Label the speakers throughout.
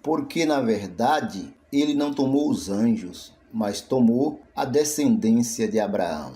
Speaker 1: porque na verdade ele não tomou os anjos, mas tomou a descendência de Abraão.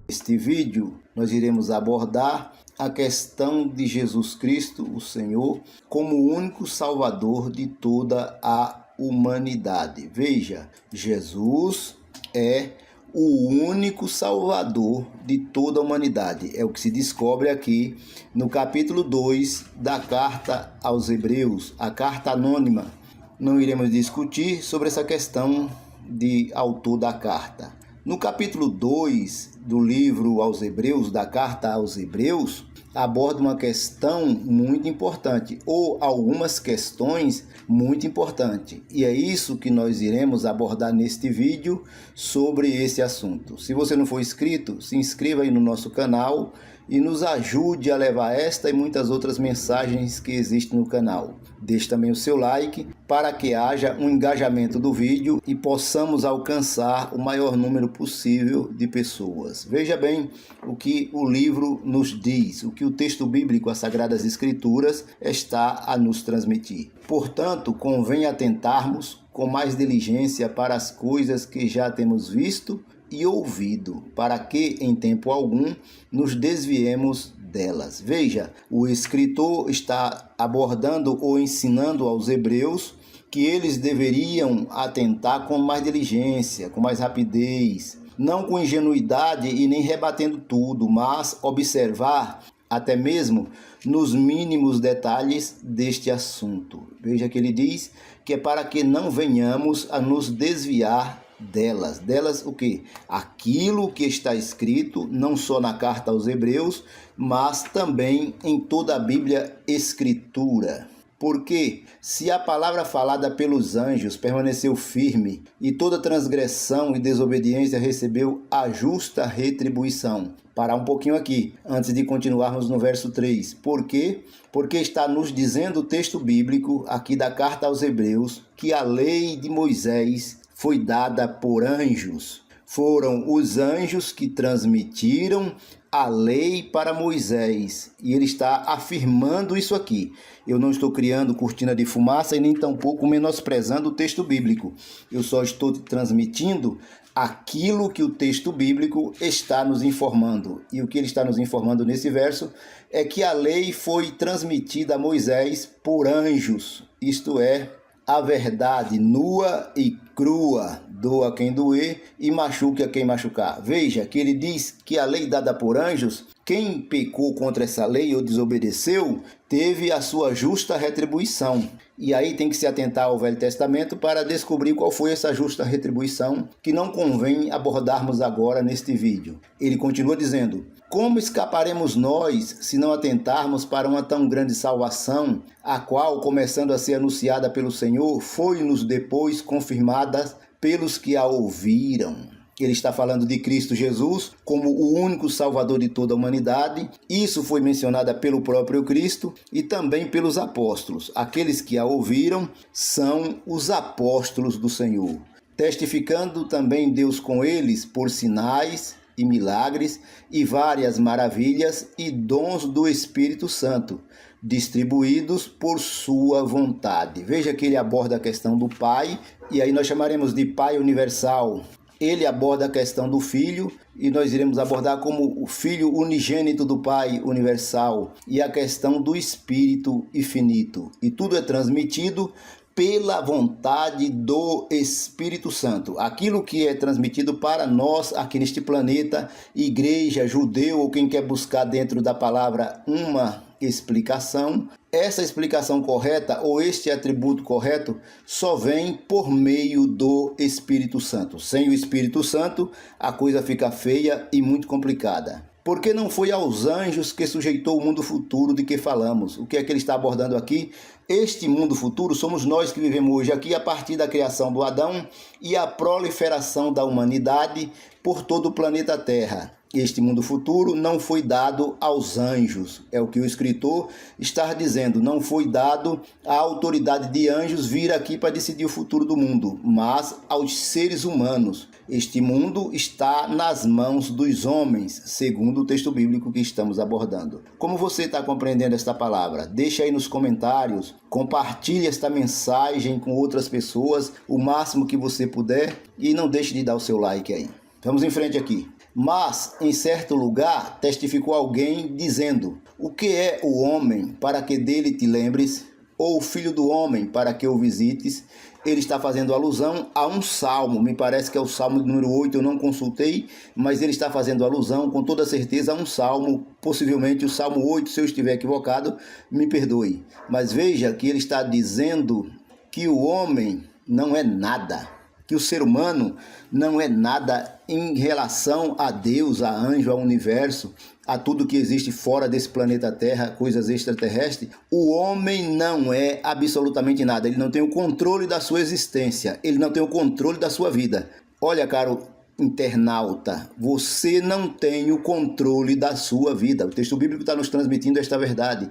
Speaker 1: Neste vídeo, nós iremos abordar a questão de Jesus Cristo, o Senhor, como o único Salvador de toda a humanidade. Veja, Jesus é o único Salvador de toda a humanidade. É o que se descobre aqui no capítulo 2 da carta aos Hebreus, a carta anônima. Não iremos discutir sobre essa questão de autor da carta. No capítulo 2 do livro aos Hebreus, da carta aos Hebreus, aborda uma questão muito importante, ou algumas questões muito importantes. E é isso que nós iremos abordar neste vídeo sobre esse assunto. Se você não for inscrito, se inscreva aí no nosso canal e nos ajude a levar esta e muitas outras mensagens que existem no canal. Deixe também o seu like para que haja um engajamento do vídeo e possamos alcançar o maior número possível de pessoas. Veja bem o que o livro nos diz, o que o texto bíblico, as Sagradas Escrituras, está a nos transmitir. Portanto, convém atentarmos com mais diligência para as coisas que já temos visto e ouvido, para que em tempo algum nos desviemos delas. Veja, o escritor está abordando ou ensinando aos hebreus que eles deveriam atentar com mais diligência, com mais rapidez, não com ingenuidade e nem rebatendo tudo, mas observar até mesmo nos mínimos detalhes deste assunto. Veja que ele diz que é para que não venhamos a nos desviar delas. Delas o quê? Aquilo que está escrito, não só na carta aos Hebreus, mas também em toda a Bíblia Escritura. Porque se a palavra falada pelos anjos permaneceu firme e toda transgressão e desobediência recebeu a justa retribuição. Parar um pouquinho aqui, antes de continuarmos no verso 3. Por quê? Porque está nos dizendo o texto bíblico, aqui da carta aos Hebreus, que a lei de Moisés foi dada por anjos. Foram os anjos que transmitiram a lei para Moisés. E ele está afirmando isso aqui. Eu não estou criando cortina de fumaça e nem tampouco menosprezando o texto bíblico. Eu só estou transmitindo aquilo que o texto bíblico está nos informando. E o que ele está nos informando nesse verso é que a lei foi transmitida a Moisés por anjos. Isto é, a verdade nua e crua, doa quem doer e machuque a quem machucar. Veja que ele diz que a lei dada por anjos, quem pecou contra essa lei ou desobedeceu, teve a sua justa retribuição. E aí tem que se atentar ao Velho Testamento para descobrir qual foi essa justa retribuição, que não convém abordarmos agora neste vídeo. Ele continua dizendo: como escaparemos nós se não atentarmos para uma tão grande salvação, a qual, começando a ser anunciada pelo Senhor, foi-nos depois confirmada pelos que a ouviram? Ele está falando de Cristo Jesus como o único Salvador de toda a humanidade. Isso foi mencionado pelo próprio Cristo e também pelos apóstolos. Aqueles que a ouviram são os apóstolos do Senhor, testificando também Deus com eles por sinais e milagres e várias maravilhas e dons do Espírito Santo, distribuídos por sua vontade. Veja que ele aborda a questão do Pai, e aí nós chamaremos de Pai universal. Ele aborda a questão do Filho, e nós iremos abordar como o Filho unigênito do Pai universal, e a questão do Espírito infinito. E tudo é transmitido pela vontade do Espírito Santo. Aquilo que é transmitido para nós aqui neste planeta, igreja, judeu ou quem quer buscar dentro da palavra uma explicação, essa explicação correta ou este atributo correto só vem por meio do Espírito Santo. Sem o Espírito Santo, a coisa fica feia e muito complicada. Porque não foi aos anjos que sujeitou o mundo futuro de que falamos. O que é que ele está abordando aqui? Este mundo futuro somos nós que vivemos hoje aqui a partir da criação do Adão e a proliferação da humanidade por todo o planeta Terra. Este mundo futuro não foi dado aos anjos. É o que o escritor está dizendo. Não foi dado à autoridade de anjos vir aqui para decidir o futuro do mundo, mas aos seres humanos. Este mundo está nas mãos dos homens, segundo o texto bíblico que estamos abordando. Como você está compreendendo esta palavra? Deixa aí nos comentários. Compartilhe esta mensagem com outras pessoas o máximo que você puder e não deixe de dar o seu like aí. Vamos em frente aqui. Mas, em certo lugar, testificou alguém dizendo: o que é o homem para que dele te lembres? Ou o filho do homem para que o visites? Ele está fazendo alusão a um salmo, me parece que é o salmo número 8, eu não consultei, mas ele está fazendo alusão com toda certeza a um salmo, possivelmente o salmo 8, se eu estiver equivocado, me perdoe. Mas veja que ele está dizendo que o homem não é nada, que o ser humano não é nada em relação a Deus, a anjo, ao universo, a tudo que existe fora desse planeta Terra, coisas extraterrestres. O homem não é absolutamente nada, ele não tem o controle da sua existência, ele não tem o controle da sua vida. Olha, caro internauta, você não tem o controle da sua vida. O texto bíblico está nos transmitindo esta verdade.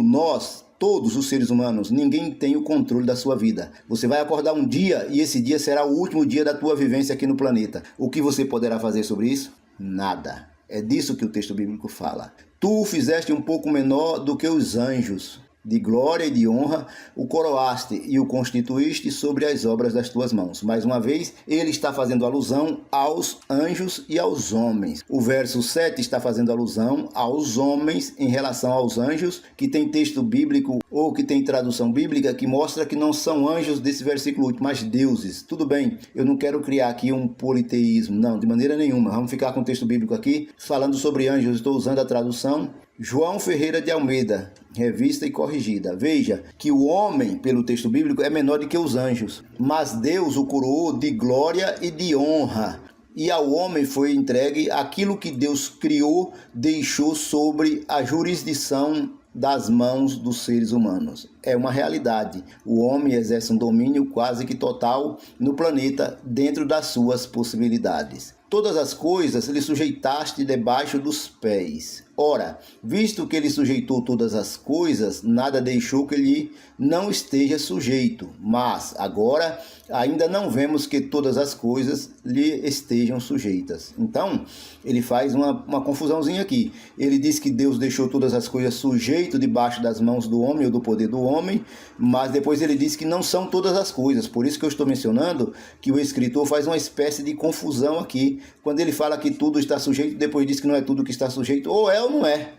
Speaker 1: Nós, todos os seres humanos, ninguém tem o controle da sua vida. Você vai acordar um dia e esse dia será o último dia da tua vivência aqui no planeta. O que você poderá fazer sobre isso? Nada. É disso que o texto bíblico fala. Tu o fizeste um pouco menor do que os anjos. De glória e de honra o coroaste e o constituíste sobre as obras das tuas mãos. Mais uma vez, ele está fazendo alusão aos anjos e aos homens. O verso 7 está fazendo alusão aos homens em relação aos anjos, que tem texto bíblico ou que tem tradução bíblica que mostra que não são anjos desse versículo 8, mas deuses. Tudo bem, eu não quero criar aqui um politeísmo, não, de maneira nenhuma. Vamos ficar com o texto bíblico aqui, falando sobre anjos. Estou usando a tradução João Ferreira de Almeida, revista e corrigida. Veja que o homem, pelo texto bíblico, é menor do que os anjos, mas Deus o coroou de glória e de honra. E ao homem foi entregue aquilo que Deus criou, deixou sobre a jurisdição das mãos dos seres humanos. É uma realidade. O homem exerce um domínio quase que total no planeta, dentro das suas possibilidades. Todas as coisas lhe sujeitaste debaixo dos pés. Ora, visto que ele sujeitou todas as coisas, nada deixou que lhe não esteja sujeito. Mas, agora, ainda não vemos que todas as coisas lhe estejam sujeitas. Então, ele faz uma confusãozinha aqui. Ele diz que Deus deixou todas as coisas sujeito debaixo das mãos do homem ou do poder do homem, mas depois ele diz que não são todas as coisas. Por isso que eu estou mencionando que o escritor faz uma espécie de confusão aqui. Quando ele fala que tudo está sujeito, depois diz que não é tudo que está sujeito, ou é ou não é.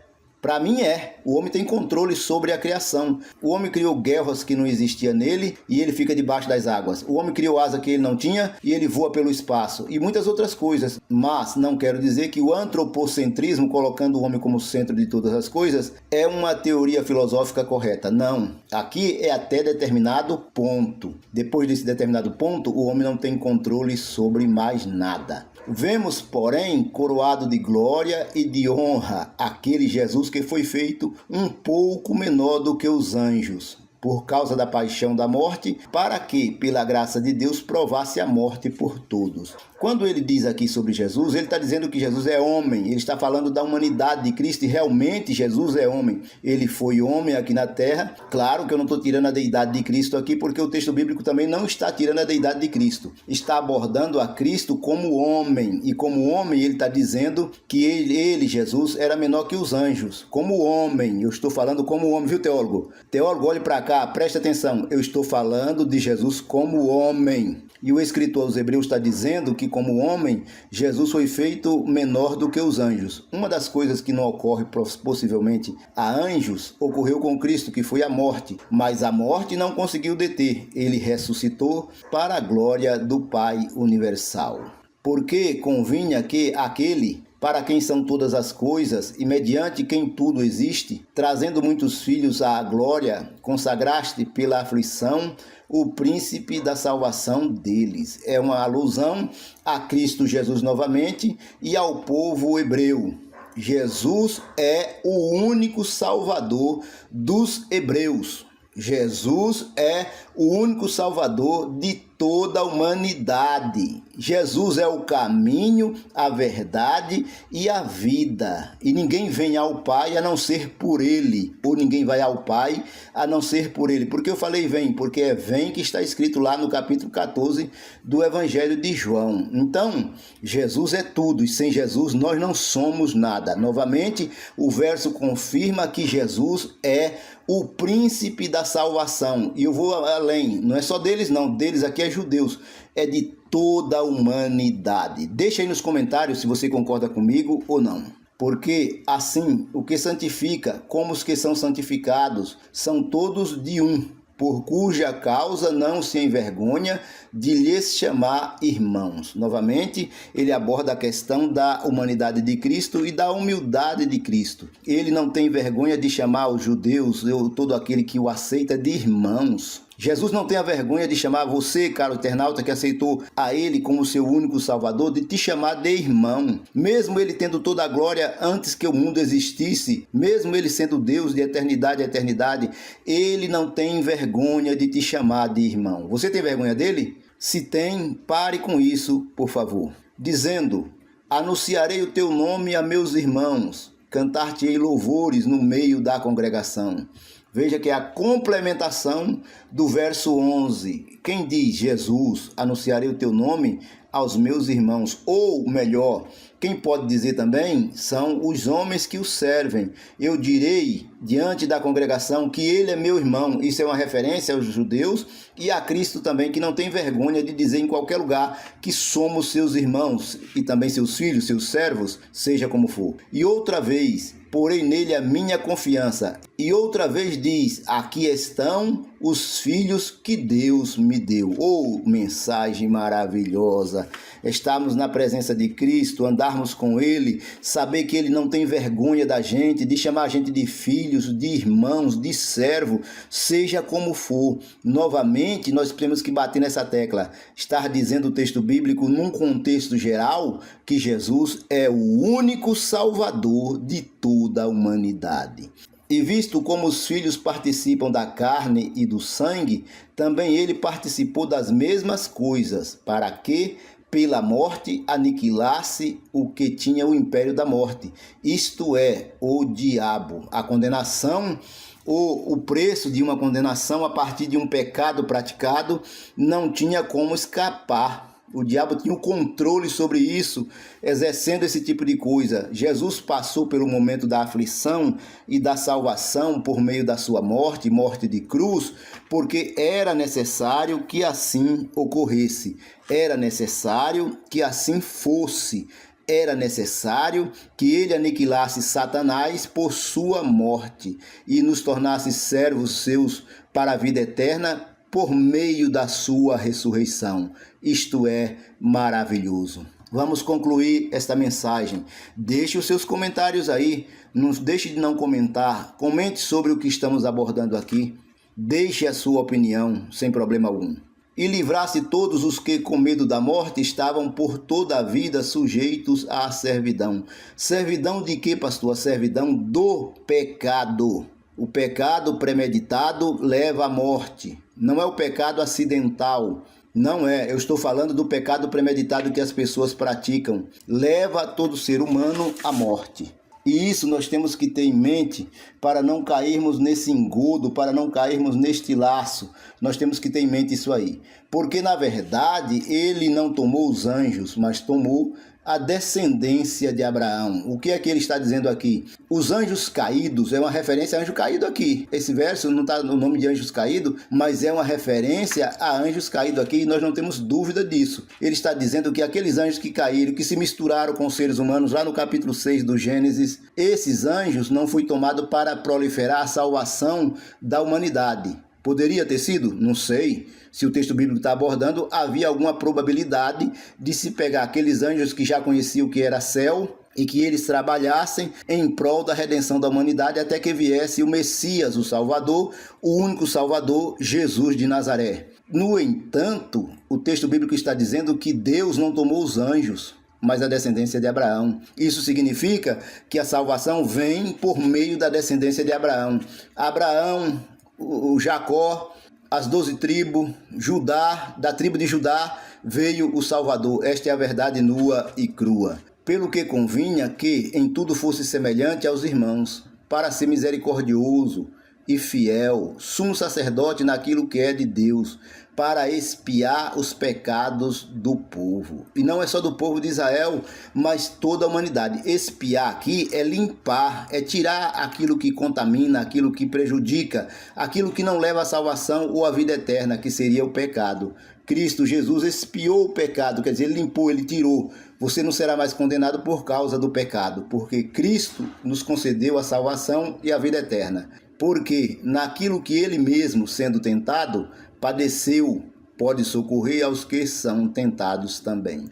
Speaker 1: Para mim é. O homem tem controle sobre a criação. O homem criou guerras que não existia nele e ele fica debaixo das águas. O homem criou asa que ele não tinha e ele voa pelo espaço. E muitas outras coisas. Mas não quero dizer que o antropocentrismo, colocando o homem como centro de todas as coisas, é uma teoria filosófica correta. Não. Aqui é até determinado ponto. Depois desse determinado ponto, o homem não tem controle sobre mais nada. Vemos, porém, coroado de glória e de honra aquele Jesus que foi feito um pouco menor do que os anjos, por causa da paixão da morte, para que, pela graça de Deus, provasse a morte por todos. Quando ele diz aqui sobre Jesus, ele está dizendo que Jesus é homem, ele está falando da humanidade de Cristo e realmente Jesus é homem. Ele foi homem aqui na terra. Claro que eu não estou tirando a deidade de Cristo aqui, porque o texto bíblico também não está tirando a deidade de Cristo. Está abordando a Cristo como homem, e como homem ele está dizendo que ele, Jesus, era menor que os anjos. Como homem, eu estou falando como homem, viu, teólogo? Teólogo, olhe para cá, preste atenção, eu estou falando de Jesus como homem. E o escritor aos Hebreus está dizendo que, como homem, Jesus foi feito menor do que os anjos. Uma das coisas que não ocorre possivelmente a anjos, ocorreu com Cristo, que foi a morte. Mas a morte não conseguiu deter. Ele ressuscitou para a glória do Pai universal. Porque convinha que aquele para quem são todas as coisas, e mediante quem tudo existe, trazendo muitos filhos à glória, consagraste pela aflição o príncipe da salvação deles. É uma alusão a Cristo Jesus novamente e ao povo hebreu. Jesus é o único salvador dos hebreus. Jesus é o único salvador de toda a humanidade. Jesus é o caminho, a verdade e a vida. E ninguém vem ao Pai a não ser por Ele. Ou ninguém vai ao Pai a não ser por Ele. Por que eu falei vem? Porque é vem que está escrito lá no capítulo 14 do Evangelho de João. Então, Jesus é tudo e sem Jesus nós não somos nada. Novamente, o verso confirma que Jesus é o príncipe da salvação. E eu vou além, não é só deles não, deles aqui é judeus, é de toda a humanidade. Deixa aí nos comentários se você concorda comigo ou não. Porque assim, o que santifica, como os que são santificados, são todos de um, por cuja causa não se envergonha de lhes chamar irmãos. Novamente, ele aborda a questão da humanidade de Cristo e da humildade de Cristo. Ele não tem vergonha de chamar os judeus, ou todo aquele que o aceita, de irmãos. Jesus não tem a vergonha de chamar você, caro internauta, que aceitou a Ele como seu único Salvador, de te chamar de irmão. Mesmo Ele tendo toda a glória antes que o mundo existisse, mesmo Ele sendo Deus de eternidade a eternidade, Ele não tem vergonha de te chamar de irmão. Você tem vergonha dele? Se tem, pare com isso, por favor. Dizendo, anunciarei o teu nome a meus irmãos, cantar-te-ei louvores no meio da congregação. Veja que é a complementação do verso 11. Quem diz, Jesus, anunciarei o teu nome aos meus irmãos, ou melhor, quem pode dizer também são os homens que o servem. Eu direi diante da congregação que ele é meu irmão. Isso é uma referência aos judeus e a Cristo também, que não tem vergonha de dizer em qualquer lugar que somos seus irmãos e também seus filhos, seus servos, seja como for. E outra vez, porei nele a minha confiança. E outra vez diz, aqui estão os filhos que Deus me deu. Oh, mensagem maravilhosa! Estarmos na presença de Cristo, andarmos com Ele, saber que Ele não tem vergonha da gente, de chamar a gente de filhos, de irmãos, de servo, seja como for. Novamente, nós temos que bater nessa tecla. Estar dizendo o texto bíblico, num contexto geral, que Jesus é o único Salvador de toda a humanidade. E visto como os filhos participam da carne e do sangue, também ele participou das mesmas coisas, para que, pela morte, aniquilasse o que tinha o império da morte, isto é, o diabo. A condenação, ou o preço de uma condenação a partir de um pecado praticado, não tinha como escapar. O diabo tinha o controle sobre isso, exercendo esse tipo de coisa. Jesus passou pelo momento da aflição e da salvação por meio da sua morte, morte de cruz, porque era necessário que assim ocorresse. Era necessário que assim fosse. Era necessário que ele aniquilasse Satanás por sua morte e nos tornasse servos seus para a vida eterna, por meio da sua ressurreição. Isto é maravilhoso. Vamos concluir esta mensagem. Deixe os seus comentários aí. Não deixe de não comentar. Comente sobre o que estamos abordando aqui. Deixe a sua opinião, sem problema algum. E livrasse todos os que, com medo da morte, estavam por toda a vida sujeitos à servidão. Servidão de quê, pastor? A servidão do pecado. O pecado premeditado leva à morte. Não é o pecado acidental. Não é. Eu estou falando do pecado premeditado que as pessoas praticam. Leva todo ser humano à morte. E isso nós temos que ter em mente para não cairmos nesse engodo, para não cairmos neste laço. Nós temos que ter em mente isso aí. Porque, na verdade, ele não tomou os anjos, mas tomou a descendência de Abraão. O que é que ele está dizendo aqui? Os anjos caídos é uma referência a anjo caído aqui. Esse verso não está no nome de anjos caídos, mas é uma referência a anjos caídos aqui e nós não temos dúvida disso. Ele está dizendo que aqueles anjos que caíram, que se misturaram com os seres humanos lá no capítulo 6 do Gênesis, esses anjos não foi tomado para proliferar a salvação da humanidade. Poderia ter sido? Não sei. Se o texto bíblico está abordando, havia alguma probabilidade de se pegar aqueles anjos que já conheciam o que era céu e que eles trabalhassem em prol da redenção da humanidade até que viesse o Messias, o Salvador, o único Salvador, Jesus de Nazaré. No entanto, o texto bíblico está dizendo que Deus não tomou os anjos, mas a descendência de Abraão. Isso significa que a salvação vem por meio da descendência de Abraão. Abraão, o Jacó, as 12 tribos, Judá, da tribo de Judá veio o Salvador. Esta é a verdade nua e crua. Pelo que convinha que em tudo fosse semelhante aos irmãos, para ser misericordioso e fiel, sumo sacerdote naquilo que é de Deus, para expiar os pecados do povo. E não é só do povo de Israel, mas toda a humanidade. Expiar aqui é limpar, é tirar aquilo que contamina, aquilo que prejudica, aquilo que não leva à salvação ou à vida eterna, que seria o pecado. Cristo Jesus expiou o pecado, quer dizer, ele limpou, ele tirou. Você não será mais condenado por causa do pecado, porque Cristo nos concedeu a salvação e a vida eterna. Porque naquilo que ele mesmo, sendo tentado, padeceu, pode socorrer aos que são tentados também.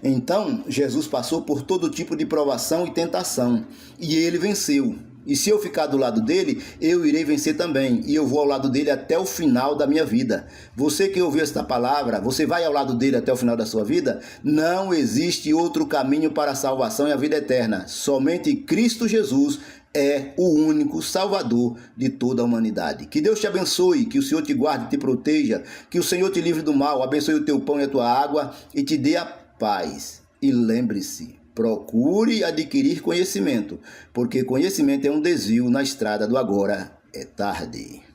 Speaker 1: Então, Jesus passou por todo tipo de provação e tentação, e ele venceu. E se eu ficar do lado dele, eu irei vencer também, e eu vou ao lado dele até o final da minha vida. Você que ouviu esta palavra, você vai ao lado dele até o final da sua vida? Não existe outro caminho para a salvação e a vida eterna. Somente Cristo Jesus é o único Salvador de toda a humanidade. Que Deus te abençoe, que o Senhor te guarde e te proteja, que o Senhor te livre do mal, abençoe o teu pão e a tua água e te dê a paz. E lembre-se, procure adquirir conhecimento, porque conhecimento é um desvio na estrada do agora é tarde.